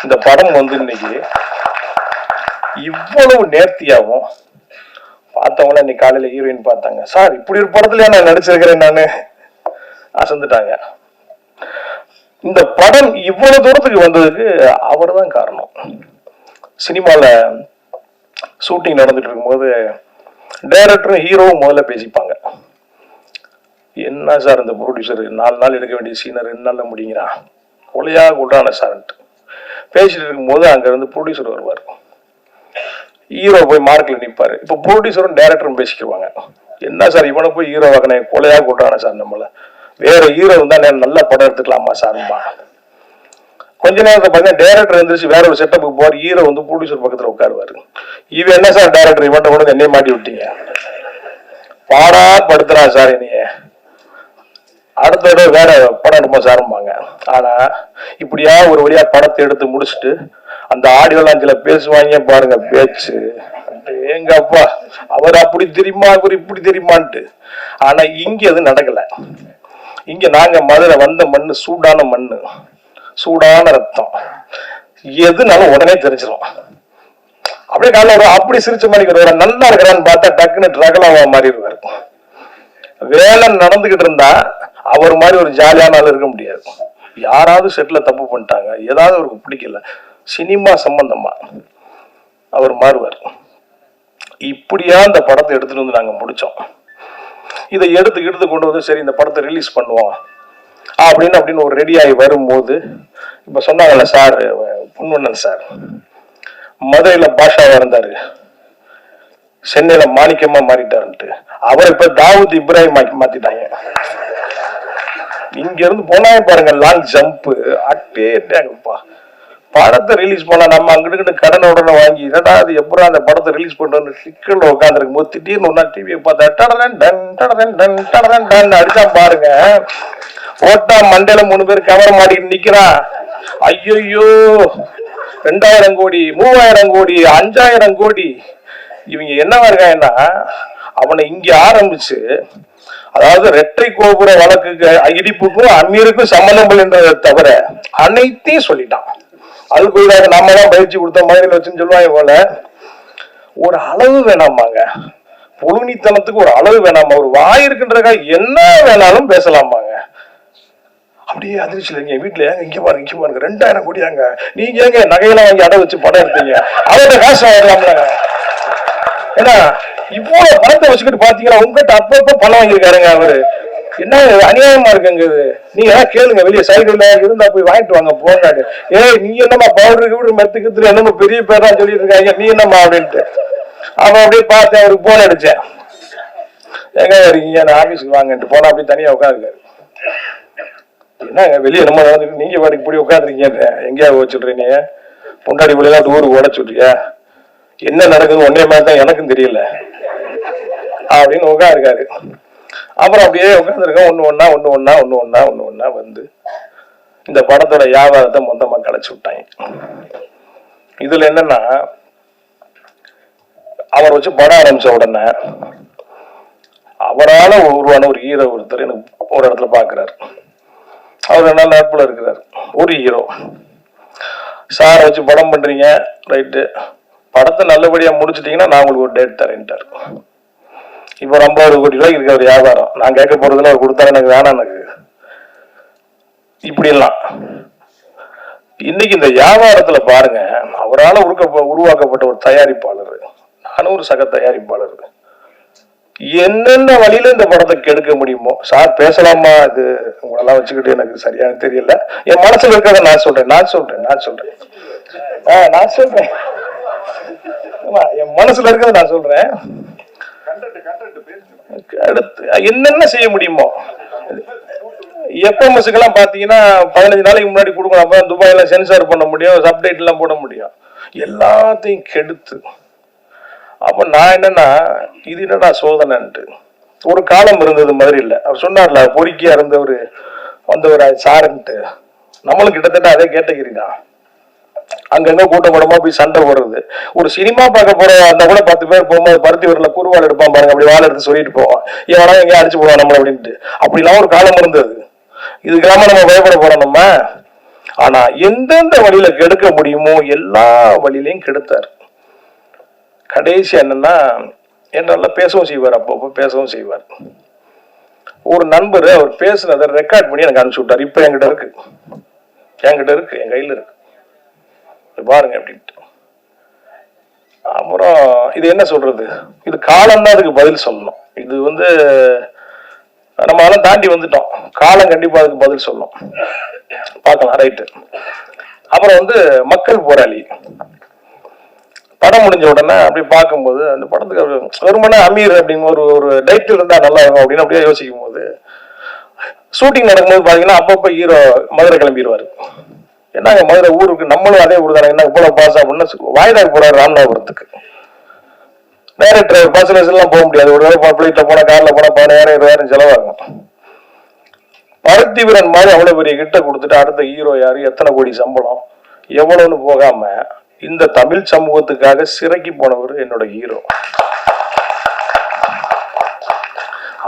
இந்த படம் இன்னைக்கு இவ்வளவு நேர்த்தியாவும் பார்த்தவங்கள இன்னைக்கு காலையில ஹீரோயின் பார்த்தாங்க, சார் இப்படி ஒரு படத்துல நான் நடிச்சிருக்கிறேன் நானு அசந்துட்டாங்க. இந்த படம் இவ்வளவு தூரத்துக்கு வந்ததுக்கு அவர் தான் காரணம். சினிமால ஷூட்டிங் நடந்துட்டு இருக்கும்போது டைரக்டரும் ஹீரோவும் முதல்ல பேசிப்பாங்க. என்ன சார் இந்த ப்ரொடியூசர் 4 நாள் எடுக்க வேண்டிய சீனை 2 நாள்ல முடிங்கிறான், கொலையா கூட்டான சார்ன்ட்டு பேசிட்டு இருக்கும்போது அங்க இருந்து ப்ரொடியூசர் வருவார். ஹீரோ போய் மார்க்ல நிற்பாரு. இப்போ ப்ரொடியூசரும் டைரக்டரும் பேசிக்குவாங்க, என்ன சார் இவனை போய் ஹீரோ வாங்கினே கொலையா கொண்டான சார், நம்மள வேற ஹீரோ இருந்தா நல்ல படம் எடுத்துக்கலாமா சார்மா. கொஞ்ச நேரத்தை பார்த்தீங்கன்னா டைரக்டர் எழுந்திரிச்சு வேற ஒரு செட்டப்புக்கு போவார், ஹீரோ வந்து ப்ரொடியூசர் பக்கத்துல உட்காருவாரு. இவன் என்ன சார் டைரக்டர் இவன்ட்ட கொண்டு என்னைய மாட்டி விட்டீங்க, பாடா படுத்துறா சார் என்னைய, அடுத்த தடவை வேற படம் எடுப்போம் சார்பாங்க. ஆனா இப்படியா ஒரு வழியா படத்தை எடுத்து முடிச்சுட்டு அந்த ஆடியோ லாஞ்சில பேசுவாங்க பாருங்க பேச்சு, எங்க அப்பா அவர் அப்படி தெரியுமா அவர் இப்படி தெரியுமான்ட்டு. ஆனா இங்க அது நடக்கல. இங்க நாங்க மதுரை வந்த மண்ணு சூடான மண்ணு, சூடான ரத்தம், எதுனாலும் உடனே தெரிஞ்சிடும். அப்படியே காலைல அப்படி சிரிச்ச மாதிரி நல்லா இருக்கிறான்னு பார்த்தா டக்குன்னு ட்ரகலாவா மாறிடுவாரு. வேலை நடந்துகிட்டு இருந்தா அவர் மாதிரி ஒரு ஜாலியான ஆள் இருக்க முடியாது. யாராவது செட்ல தப்பு பண்ணிட்டாங்க, ஏதாவது அவருக்கு பிடிக்கல, சினிமா சம்பந்தமா அவர் மாறுவார். இப்படியா இந்த படத்தை எடுத்துட்டு வந்து நாங்க முடிச்சோம். இதை எடுத்து கொண்டு வந்து சரி இந்த படத்தை ரிலீஸ் பண்ணுவோம் அப்படின்னு ஒரு ரெடி ஆகி வரும்போது இப்ப சொன்னாங்கல்ல சார் பொன்வண்ணன் சார், மதுரையில பாஷாவா இருந்தாரு, சென்னையில மாணிக்கமா மாறிட்டாருன்ட்டு அவர் இப்ப தாவூத் இப்ராஹிம் மாத்திட்டாங்க. இங்க இருந்து போனா பாருங்க லாங் ஜம்ப் அட்டேப்பா. படத்தை ரிலீஸ் பண்ணா நம்ம அங்கிட்டு கடனை உடனே வாங்கி என்னடா அது எப்பறம் அந்த படத்தை ரிலீஸ் பண்றோம்னு சிக்கல்ல உட்காந்துருக்கும் போது திடீர்னு ஒன்னா டிவியை பார்த்தா அடிச்சா பாருங்க, ஓட்டா மண்டையில 3 பேர் கவர மாட்டிட்டு நிக்கிறான். ஐயோ 2000 கோடி 3000 கோடி 5000 கோடி. இவங்க என்னவா இருக்காங்கன்னா அவனை இங்க ஆரம்பிச்சு, அதாவது ரெட்டை கோபுர வழக்குக்கு இடிப்புக்கும் அமீருக்கும் சம்பந்தம் என்றதை தவிர அனைத்தையும் சொல்லிட்டான். அதுக்கு நாம தான் பயிற்சி கொடுத்த மாதிரி வச்சுன்னு சொல்லுவாங்க போல. ஒரு அளவு வேணாமாங்க, பொழுனித்தனத்துக்கு ஒரு அளவு வேணாமா, ஒரு வாய் இருக்குன்றக்காக என்ன வேணாலும் பேசலாமாங்க. அப்படியே அதிர்ச்சியில் இருக்கீங்க வீட்டுல, ஏங்க இங்க பாருங்க 2000 கோடியாங்க, நீங்க ஏங்க நகையெல்லாம் வாங்கி அடை வச்சு படம் எடுத்தீங்க, அவர்கிட்ட காசு வாங்கலாம்ல. ஏன்னா இவ்வளவு பணத்தை வச்சுக்கிட்டு பாத்தீங்கன்னா உங்ககிட்ட அப்பப்ப பணம் வாங்கியிருக்காருங்க அவரு, என்ன அநியாயமா இருக்குங்க இது. நீங்க கேளுங்க, வெளியே சைக்கிள்ல இருந்தா போய் வாங்கிட்டு வாங்க போனாடு. நீ என்னமா பவுடருக்கு மெத்துக்கு என்னமோ பெரிய பேரா சொல்லிட்டு இருக்காங்க, நீ என்னமா அப்படின்ட்டு அவன் அப்படியே பார்த்தேன். அவருக்கு போன் அடிச்சேன், எங்க இருக்கீங்க ஆபீஸ்க்கு வாங்கன்ட்டு போனா அப்படி தனியா உட்காந்துருக்காரு. என்னங்க வெளியே நம்ம நடந்துட்டு நீங்க வாடிக்கு இப்படி உட்காந்துருக்கீங்க, எங்கேயா வச்சுட்றீங்க, பொண்டாடி பிள்ளைலாம் ஊருக்கு உடச்சு விட்றியா, என்ன நடக்குது ஒன்னே மாதிரி தான் எனக்கும் தெரியல அப்படின்னு உட்காந்துருக்காரு. அப்புறம் அப்படியே உட்காந்துருக்கோம், ஒண்ணு ஒன்னா வந்து இந்த படத்தோட வியாபாரத்தை மொத்தமா கலைச்சு விட்டாங்க. இதுல என்னன்னா அவர் வச்சு படம் ஆரம்பிச்ச உடனே அவரால உருவான ஒரு ஹீரோ ஒருத்தர் எனக்கு ஒரு இடத்துல பாக்குறாரு. அவர் நல்ல நட்புல இருக்கிறார். ஒரு ஹீரோ சார் வச்சு படம் பண்றீங்க ரைட்டு, படத்தை நல்லபடியா முடிச்சிட்டீங்கன்னா நான் உங்களுக்கு ஒரு டேட் தரேன்ட்டார். இப்போ 50 கோடி ரூபாய்க்கு இருக்க ஒரு வியாபாரம், நான் கேட்க போறதுல அவர் கொடுத்தா எனக்கு வேணாம் எனக்கு. இப்படி எல்லாம் இன்னைக்கு இந்த வியாபாரத்துல பாருங்க, அவரால் உருவாக்கப்பட்ட ஒரு தயாரிப்பாளர், நானும் ஒரு சக தயாரிப்பாளர், என்னென்ன வழியில இந்த படத்தை கெடுக்க முடியுமோ. சார் பேசலாமா, இது உங்களெல்லாம் வச்சுக்கிட்டு எனக்கு சரியான தெரியல, என் மனசுல இருக்கிறத நான் சொல்றேன் என் மனசுல இருக்கிறத நான் சொல்றேன். என்னென்ன செய்ய முடியுமோ. எஃப்எம்எஸ்க்கு எல்லாம் பாத்தீங்கன்னா 15 நாளைக்கு முன்னாடி கொடுக்கணும், அப்பதான் துபாயில சென்சார் பண்ண முடியும், சப்டைட்டில் எல்லாம் போட முடியும். எல்லாத்தையும் கெடுத்து அப்ப நான் என்னன்னா இது என்னடா சோதனைன்ட்டு. ஒரு காலம் இருந்தது மாதிரி இல்லை. அவர் சொன்னார்ல பொறுக்கியா இருந்தவர் வந்தவர் சாருன்ட்டு, நம்மளும் கிட்டத்தட்ட அதே கேட்டகிரி தான். அங்கங்க கூட்டப்படமா போய் சண்டை போடுறது. ஒரு சினிமா பார்க்க போற அந்த கூட 10 பேர் போகும்போது பருத்தி வரல குறுவாள் எடுப்பான் பாருங்க, அப்படி வாழை எடுத்து சொல்லிட்டு போவான், எவனா எங்கேயும் அடிச்சு போவான் நம்மள அப்படின்ட்டு. அப்படிலாம் ஒரு காலம் இருந்தது. இதுக்கெல்லாம நம்ம பயப்பட போறோம் நம்ம. ஆனா எந்தெந்த வழியில கெடுக்க முடியுமோ எல்லா வழியிலையும் கெடுத்தார். கடைசி என்னன்னா என்னால பேசவும் செய்வார், அப்பப்போ பேசவும் செய்வார். ஒரு நண்பர் அவர் பேசுனதை ரெக்கார்ட் பண்ணி எனக்கு அனுப்பிச்சு விட்டார். இப்ப என்கிட்ட இருக்கு என் கையில இருக்கு, பாருங்க அப்படின்ட்டு. அப்புறம் இது என்ன சொல்றது, இது காலம் தான் அதுக்கு பதில் சொல்லணும். இது நம்ம அதெல்லாம் தாண்டி வந்துட்டோம், காலம் கண்டிப்பா அதுக்கு பதில் சொல்லணும். பார்க்கலாம் ரைட்டு. அப்புறம் மக்கள் போராளி படம் முடிஞ்ச உடனே அப்படி பார்க்கும்போது அந்த படத்துக்கு வெறுமனே அமீர் அப்படின்னு ஒரு ஒரு டைட்டில் இருந்தா நல்லா இருக்கும் அப்படின்னு அப்படியே யோசிக்கும் போது ஷூட்டிங் நடக்கும்போது பாத்தீங்கன்னா அப்பப்போ ஹீரோ மதுரை கிளம்பிடுவாரு. என்னங்க மதுரை ஊருக்கு நம்மளும் அதே ஊர் தானே, என்ன இவ்வளவு பாஸ் அப்படின்னு வாய்தாக்கு போறாரு ராமநாதபுரத்துக்கு. டைரக்டர் பஸ் எல்லாம் போக முடியாது, ஒரு தடவை பிளைட்ல போனா கார்ல போனா 10,000-20,000 செலவாகும். பருத்தி வீரன் மாதிரி அவ்வளவு பெரிய கிட்ட கொடுத்துட்டு அடுத்த ஹீரோ யாரு, எத்தனை கோடி சம்பளம் எவ்வளவுன்னு போகாம இந்த தமிழ் சமூகத்துக்காக சிறைக்கு போனவர் என்னோட ஹீரோ.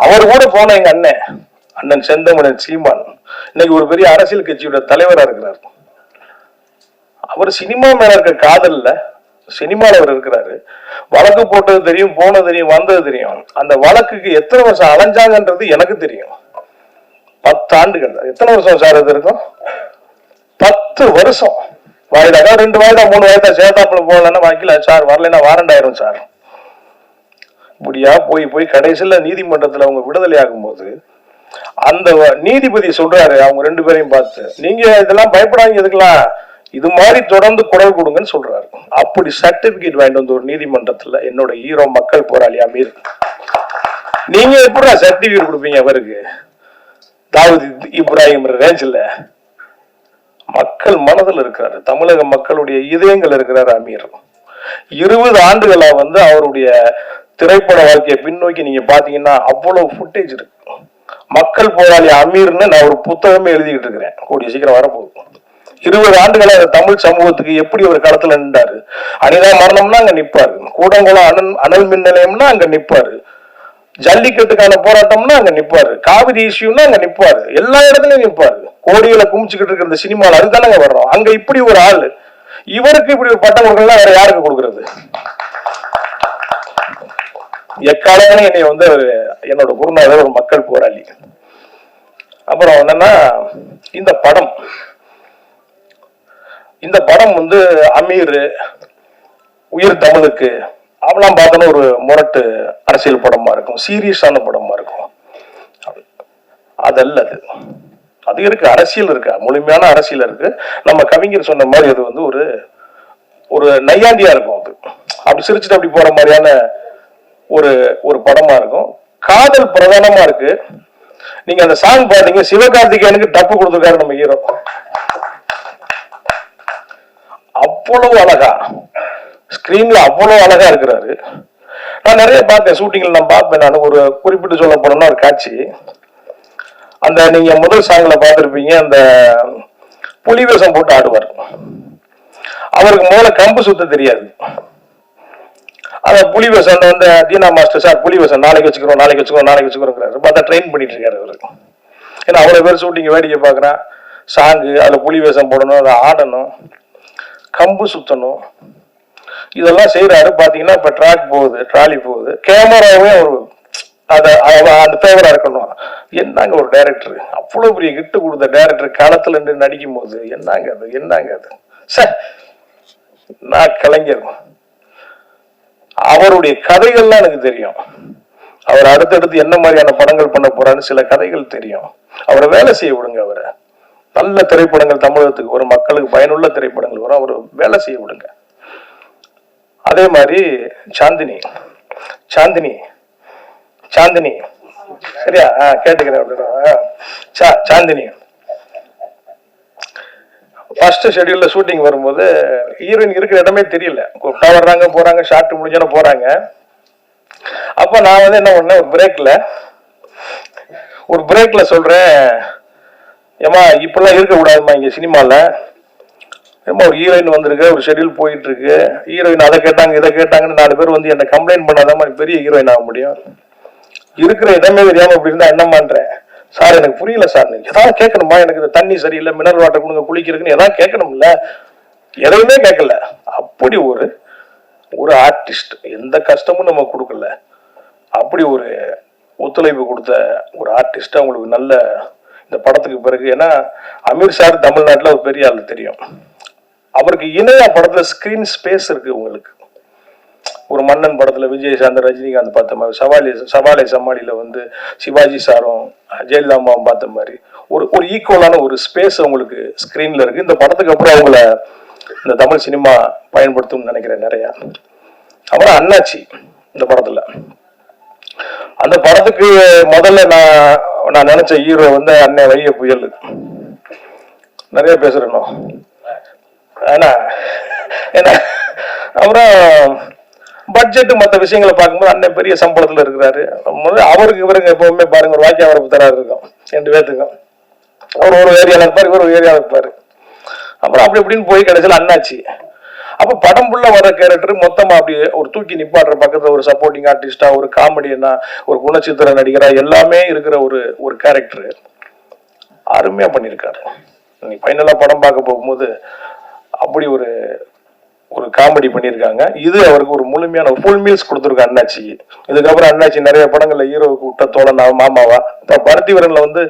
அவர் கூட போன எங்க அண்ணன் செந்தமிழன் சீமான் இன்னைக்கு ஒரு பெரிய அரசியல் கட்சியோட தலைவரா இருக்கிறார். அவர் சினிமா மேல இருக்க காதல்ல சினிமால அவர் இருக்கிறாரு. வழக்கு போட்டது தெரியும், போனது தெரியும், வந்தது தெரியும். அந்த வழக்குக்கு எத்தனை வருஷம் அலைஞ்சாங்கன்றது எனக்கு தெரியும். 10 ஆண்டுகள். எத்தனை வருஷம் சார் இது இருக்கும்? 10 வருஷம். வாய்தா 2 வாய்தா 3 வாய்தா சேதாப்புல போகலன்னா வாங்கிக்கல சார், வரலைன்னா வாரண்ட் ஆயிரும் சார். இப்படியா போய் கடைசியில நீதிமன்றத்துல அவங்க விடுதலை ஆகும் போது அந்த நீதிபதி சொல்றாரு அவங்க 2 பேரையும் பார்த்து, நீங்க இதெல்லாம் பயப்படாதீங்க, இதுக்கெல்லாம் இது மாதிரி தொடர்ந்து குரல் கொடுங்கன்னு சொல்றாரு. அப்படி சர்டிபிகேட் வாங்கிட்டு வந்து ஒரு நீதிமன்றத்துல என்னோட ஹீரோ மக்கள் போராளி அமீர், நீங்க எப்படி சர்டிபிகேட் கொடுப்பீங்க அவருக்கு? தாவூத் இப்ராஹிம் ரேஞ்சில் மக்கள் மனதில் இருக்கிறாரு, தமிழக மக்களுடைய இதயங்கள் இருக்கிறாரு அமீர். 20 ஆண்டுகளா வந்து அவருடைய திரைப்பட வாழ்க்கையை பின்னோக்கி நீங்க பாத்தீங்கன்னா அவ்வளவு ஃபுட்டேஜ் இருக்கு. மக்கள் போராளி அமீர்னு நான் ஒரு புத்தகமே எழுதிக்கிட்டு இருக்கிறேன், கூடிய சீக்கிரம் வரப்போகுது. 20 ஆண்டுகளா தமிழ் சமூகத்துக்கு எப்படி ஒரு களத்துல நின்றாரு. அனிதா மரணம்னா அங்க நிப்பாரு, கூடங்குளம் அனல் மின் நிலையம்னா அங்க நிப்பாரு, ஜல்லிக்கட்டுக்கான போராட்டம்னா அங்க நிப்பாரு, காவிரி இஷ்யூன்னா அங்க நிப்பாரு, எல்லா இடத்துலயும் நிப்பாரு. கோடிகளை குமிச்சுக்கிட்டு இருக்கிற இந்த சினிமாவில் அதுதானங்க வர்றோம். அங்க இப்படி ஒரு ஆளு, இவருக்கு இப்படி ஒரு பட்டம் கொடுக்கலாம் வேற யாருக்கு கொடுக்கறது? எக்காலமே என்னை வந்து என்னோட குருநாதர் ஒரு மக்கள் போராளி. அப்புறம் என்னன்னா இந்த படம் வந்து அமீர், உயிர் தமிழுக்கு அவெல்லாம் பார்த்தோன்னா ஒரு முரட்டு அரசியல் படமா இருக்கும், சீரியஸான படமா இருக்கும். அதல்ல அது இருக்கு, அரசியல் இருக்கு, முழுமையான அரசியல் இருக்கு. நம்ம கவிஞர் சொன்ன மாதிரி அது வந்து ஒரு நையாண்டியா இருக்கும். அது அப்படி சிரிச்சுட்டு அப்படி போற மாதிரியான ஒரு படமா இருக்கும். காதல் பிரதானமா இருக்கு. நீங்க அந்த சாங் பாத்தீங்க, சிவகார்த்திகேயனுக்கு டப்பு கொடுத்துருக்காரு நம்ம ஹீரோ. அவ்வளவு அழகா ஸ்கிரீன்ல அவ்வளவு அழகா இருக்கிறாரு. நான் நிறைய பார்த்தேன், ஷூட்டிங்ல நான் பார்ப்பேன். நான் ஒரு குறிப்பிட்டு சொல்ல போனோம்னா ஒரு காட்சி, அந்த நீங்க முதல் சாங்ல பார்த்திருப்பீங்க, அந்த புலி வேஷம் போட்டு ஆடுவார். அவருக்கு முதல்ல கம்பு சுத்த தெரியாது. அந்த புலி வேஷம் வந்து தீனா மாஸ்டர் சார் புலி வேஷம் நாளைக்கு வச்சுக்கிறோம் பார்த்தா ட்ரெயின் பண்ணிட்டு இருக்காரு அவரு. ஏன்னா அவ்வளவு பேர் ஷூட்டிங் வேடிக்கை பார்க்குறான், சாங்கு அதுல புலி வேஷம் போடணும், அதை ஆடணும், கம்பு சுத்தணும், இதெல்லாம் செய்யறாரு. பாத்தீங்கன்னா இப்ப ட்ராலி போகுது, கேமராவே ஒரு அந்த ஃபேவரா இருக்கணும். என்னங்க ஒரு டைரக்டர், அவ்வளவு பெரிய கிட்டு கொடுத்த டைரக்டர் களத்துல இருந்து நடிக்கும் போது என்னங்க அது சார். நான் கலைஞர், அவருடைய கதைகள்லாம் எனக்கு தெரியும். அவர் அடுத்தடுத்து என்ன மாதிரியான படங்கள் பண்ண போறான்னு சில கதைகள் தெரியும். அவரை வேலை செய்ய விடுங்க, அவரை நல்ல திரைப்படங்கள் தமிழகத்துக்கு ஒரு மக்களுக்கு பயனுள்ள திரைப்படங்கள் வரும், அவர் வேலை செய்ய விடுங்க. அதே மாதிரி சாந்தினி சரியா கேட்டுக்கிறேன். சாந்தினி ஃபர்ஸ்ட் ஷெட்யூல்ல ஷூட்டிங் வரும்போது ஹீரோயின் இருக்கிற இடமே தெரியல, கூப்பிட்டா வர்றாங்க போறாங்க, ஷார்ட் முடிஞ்சோன்னு போறாங்க. அப்ப நான் வந்து என்ன பண்ணேன், ஒரு பிரேக்ல சொல்றேன், ஏமா இப்பெல்லாம் இருக்க கூடாதுமா இங்க சினிமால, ஏமா ஒரு ஹீரோயின் வந்திருக்கு, ஒரு ஷெட்யூல் போயிட்டு இருக்கு, ஹீரோயின் அதை கேட்டாங்க இதை கேட்டாங்கன்னு 4 பேர் வந்து என்ன கம்ப்ளைண்ட் பண்ணாதான் மாதிரி பெரிய ஹீரோயின் ஆக முடியும். இருக்கிற இடமே தெரியாம அப்படி இருந்தா என்ன பண்றேன் சார், எனக்கு புரியல சார், நீங்க ஏதாவது கேட்கணுமா, எனக்கு இந்த தண்ணி சரியில்லை, மினரல் வாட்டர் கொடுங்க குளிக்கிறதுக்குன்னு ஏதாவது கேட்கணும்ல, எதையுமே கேட்கல. அப்படி ஒரு ஆர்டிஸ்ட், எந்த கஷ்டமும் நம்ம கொடுக்கல, அப்படி ஒரு ஒத்துழைப்பு கொடுத்த ஒரு ஆர்டிஸ்ட். அவங்களுக்கு நல்ல இந்த படத்துக்கு பிறகு, ஏன்னா அமீர் சார் தமிழ்நாட்டில் ஒரு பெரிய ஆள் தெரியும், அவருக்கு இணையா படத்துல ஸ்கிரீன் ஸ்பேஸ் இருக்கு. உங்களுக்கு ஒரு மன்னன் படத்துல விஜய் சாந்தர் ரஜினிகாந்த் பார்த்த மாதிரி, சவாலை சமாளியில வந்து சிவாஜி சாரும் ஜெயலலிதா அம்மாவும் பார்த்த மாதிரி ஒரு ஈக்குவலான ஒரு ஸ்பேஸ் உங்களுக்கு ஸ்கிரீன்ல இருக்கு. இந்த படத்துக்கு அப்புறம் அவங்கள இந்த தமிழ் சினிமா பயன்படுத்தும் நினைக்கிறேன் நிறைய. அப்புறம் அண்ணாச்சி இந்த படத்துல, அந்த படத்துக்கு முதல்ல நான் நினைச்ச ஹீரோ வந்து அண்ணன் வைய புயல். நிறைய பேசுறேனோ ஏன்னா அப்புறம் பட்ஜெட் மற்ற விஷயங்களை பார்க்கும்போது அண்ணன் பெரிய சம்பளத்துல இருக்கிறாரு. அவருக்கு இவருங்க எப்பவுமே பாருங்க ஒரு வாக்கிய வரப்பு தராரு இருக்கும் 2 பேர்த்துக்கும். அவர் ஒரு ஏரியாவில் இருப்பார், இவர் ஒரு ஏரியாவில் இருப்பாரு. அப்புறம் அப்படி இப்படின்னு போய் கடைசியில் அண்ணாச்சி. அப்ப படம் புள்ள வர கேரக்டர் மொத்தமா அப்படியே ஒரு தூக்கி நிப்பாடுற பக்கத்துல ஒரு சப்போர்ட்டிங் ஆர்டிஸ்டா, ஒரு காமெடியனா, ஒரு குணச்சித்திர நடிகரா எல்லாமே இருக்கிற ஒரு கேரக்டர் அருமையா பண்ணியிருக்காரு. நீ ஃபைனலா படம் பார்க்க போகும்போது அப்படி ஒரு காமெடி பண்ணியிருக்காங்க. இது அவருக்கு ஒரு முழுமையான ஒரு ஃபுல் மீல்ஸ் கொடுத்துருக்கு அண்ணாச்சி. இதுக்கப்புறம் அண்ணாச்சி நிறைய படங்கள்ல ஹீரோவுக்கு விட்ட தோழனா மாமாவா. இப்ப பருத்திவரன்ல வந்து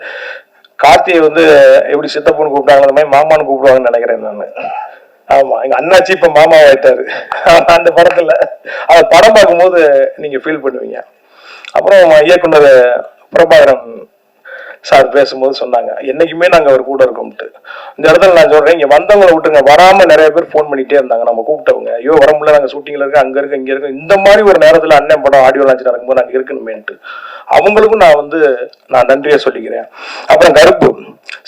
கார்த்தியை வந்து எப்படி சித்தப்பன்னு கூப்பிட்டாங்க அந்த மாதிரி மாமான்னு கூப்பிடுவாங்கன்னு நினைக்கிறேன் நான். ஆமா, எங்க அண்ணாச்சி இப்ப மாமா ஆயிட்டாரு அந்த படத்துல. அத படம் பார்க்கும்போது நீங்க ஃபீல் பண்ணுவீங்க. அப்புறம் இயக்குனர் பிரபாகரன் சார் பேசும்போது சொன்னாங்க, என்னைக்குமே நாங்க அவர் கூட இருக்கோம்ட்டு. இந்த இடத்துல நான் சொல்றேன், இங்க வந்தவங்களை விட்டுங்க, வராம நிறைய பேர் போன் பண்ணிட்டே இருந்தாங்க நம்ம கூப்பிட்டவங்க. ஐயோ வர முடியல, நாங்க ஷூட்டிங்ல இருக்க, அங்க இருக்க, இங்க இருக்க. இந்த மாதிரி ஒரு நேரத்துல அண்ணன் படம் ஆடியோ லான்ச் நடக்கும்போது நாங்க இருக்கணுமேன்ட்டு அவங்களுக்கும் நான் நன்றியா சொல்லிக்கிறேன். அப்புறம் கருப்பு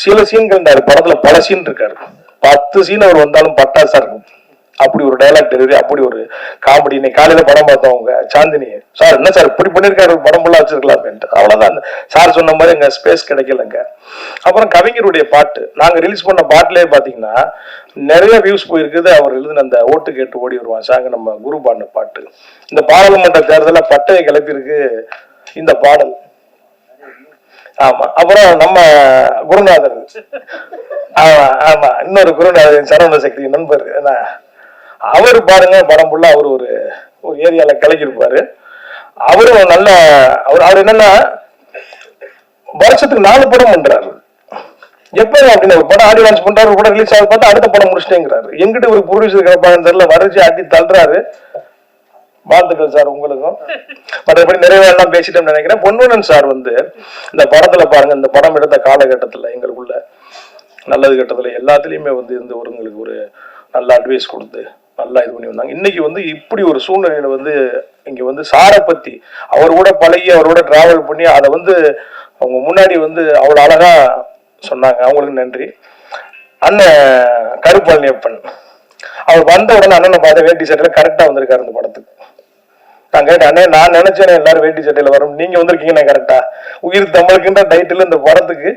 சில சீன்கள் படத்துல பல சீன் இருக்காரு. 10 சீன் அவர் வந்தாலும் பட்டாசா இருக்கும். அப்படி ஒரு டைலாக் டெலிவரி, அப்படி ஒரு காமெடி. இன்னைக்கு காலையில படம் பார்த்தோம் அவங்க சாந்தினி சார், என்ன சார் இப்படி பண்ணிருக்காரு, படம் ஃபுல்லா வச்சிருக்கலாம். அவ்வளவுதான், சார் சொன்ன மாதிரி எங்க ஸ்பேஸ் கிடைக்கலங்க. அப்புறம் கவிஞருடைய பாட்டு நாங்க ரிலீஸ் பண்ண பாட்டுலயே பாத்தீங்கன்னா நிறைய வியூஸ் போயிருக்குது. அவர் எழுதின அந்த ஓட்டு கேட்டு ஓடி வருவான் சாங்க, நம்ம குரு பாடின பாட்டு. இந்த பாராளுமன்ற தேர்தல பட்டையை கிளப்பியிருக்கு இந்த பாடல். ஆமா, அப்புறம் நம்ம குருநாதர், ஆமா இன்னொரு குருநாதர் சரவண சக்தி நண்பர், அவரு பாருங்க படம் ஃபுல்லா அவரு ஒரு ஏரியால கிளக்கிருப்பாரு. அவரும் நல்ல அவர் என்னன்னா வருஷத்துக்கு 4 படம் பண்றாரு. எப்ப அப்படின்னு ஒரு படம் ஆடியோ லான்ச் பண்றாரு, கூட ரிலீஸ் ஆகுது பார்த்தா அடுத்த படம் முடிச்சிட்டேங்கிறாரு. எங்கிட்ட ஒரு ப்ரொடியூசர் கிடப்பாங்கன்னு தெரியல, வரைச்சி ஆட்டி தள்ளுறாரு. வாழ்த்துக்கள் சார் உங்களுக்கும். மற்றபடி நிறைய எல்லாம் பேசிட்டோம்னு நினைக்கிறேன். பொன்வனன் சார் வந்து இந்த படத்துல பாருங்க, இந்த படம் எடுத்த காலகட்டத்துல எங்களுக்குள்ள நல்லது கட்டத்துல எல்லாத்துலயுமே வந்து இந்த ஒருங்களுக்கு ஒரு நல்ல அட்வைஸ் கொடுத்து நல்லா இது பண்ணி வந்தாங்க. இன்னைக்கு வந்து இப்படி ஒரு சூழ்நிலையில வந்து இங்க வந்து சாரை பத்தி அவரோட பழகி அவரோட டிராவல் பண்ணி அதை வந்து அவங்க முன்னாடி வந்து அவ்வளவு அழகா சொன்னாங்க. அவங்களுக்கு நன்றி. அண்ணன் கருப்பழனியப்பன் அவர் வந்த உடனே அண்ணனை பார்த்த வேட்டி சட்டையில கரெக்டா வந்திருக்காரு இந்த படத்துக்கு. நான் கேட்டேன், அண்ணே நான் நினைச்சேன் எல்லாரும் வேட்டி சட்டையில வரும், நீங்க வந்திருக்கீங்க கரெக்டா. உயிர் தமிழுக்குன்ற டைட்டில் இந்த படத்துக்கு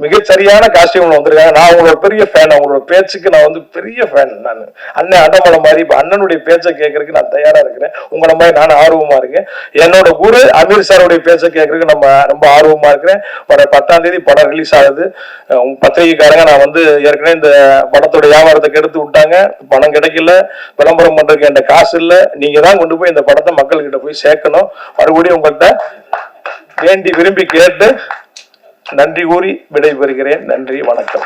மிகச்சரியான காஸ்டியூம்ல வந்திருக்காங்க. நான் உங்களோட பெரிய ஃபேன், அவங்களோட பேச்சுக்கு நான் வந்து பெரிய ஃபேன். நான் அண்ணன் அடமலை மாதிரி இப்ப அண்ணனுடைய பேச்சை கேட்கறதுக்கு நான் தயாரா இருக்கிறேன். உங்களை மாதிரி நான் ஆர்வமா இருக்கேன். என்னோட குரு அமீர் சாருடைய பேச்சை கேட்கறதுக்கு நம்ம ரொம்ப ஆர்வமா இருக்கிறேன். வர 10ஆம் தேதி படம் ரிலீஸ் ஆகுது. பத்திரிகைக்காரங்க நான் வந்து ஏற்கனவே இந்த படத்தோட வியாபாரத்தை கெடுத்து விட்டாங்க, பணம் கிடைக்கல, விளம்பரம் பண்றதுக்கு என்கிட்ட காசு இல்லை. நீங்க தான் கொண்டு போய் இந்த படத்தை மக்கள்கிட்ட போய் சேர்க்கணும். மறுபடியும் உங்கள்கிட்ட வேண்டி விரும்பி கேட்டு நன்றி கூறி விடைபெறுகிறேன். நன்றி, வணக்கம்.